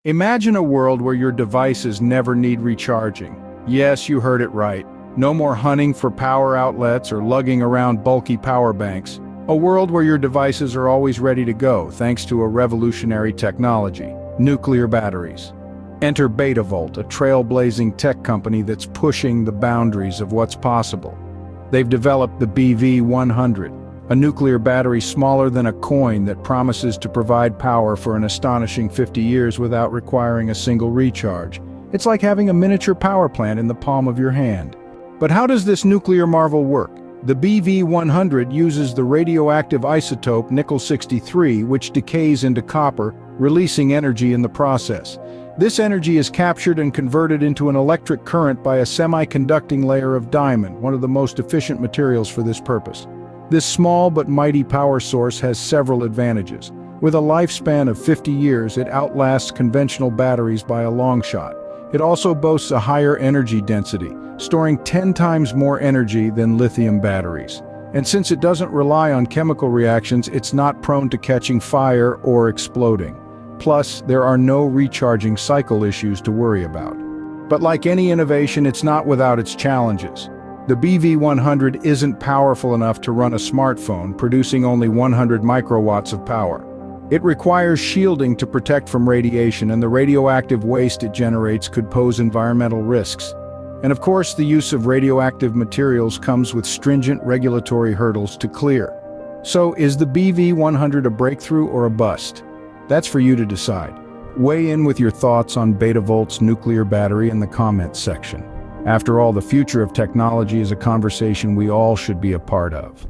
Imagine a world where your devices never need recharging. Yes, you heard it right. No more hunting for power outlets or lugging around bulky power banks. A world where your devices are always ready to go thanks to a revolutionary technology: nuclear batteries. Enter Betavolt, a trailblazing tech company that's pushing the boundaries of what's possible. They've developed the BV100, a nuclear battery smaller than a coin that promises to provide power for an astonishing 50 years without requiring a single recharge. It's like having a miniature power plant in the palm of your hand. But how does this nuclear marvel work? The BV100 uses the radioactive isotope nickel-63, which decays into copper, releasing energy in the process. This energy is captured and converted into an electric current by a semiconducting layer of diamond, one of the most efficient materials for this purpose. This small but mighty power source has several advantages. With a lifespan of 50 years, it outlasts conventional batteries by a long shot. It also boasts a higher energy density, storing 10 times more energy than lithium batteries. And since it doesn't rely on chemical reactions, it's not prone to catching fire or exploding. Plus, there are no recharging cycle issues to worry about. But like any innovation, it's not without its challenges. The BV100 isn't powerful enough to run a smartphone, producing only 100 microwatts of power. It requires shielding to protect from radiation, and the radioactive waste it generates could pose environmental risks. And of course, the use of radioactive materials comes with stringent regulatory hurdles to clear. So, is the BV100 a breakthrough or a bust? That's for you to decide. Weigh in with your thoughts on Betavolt's nuclear battery in the comments section. After all, the future of technology is a conversation we all should be a part of.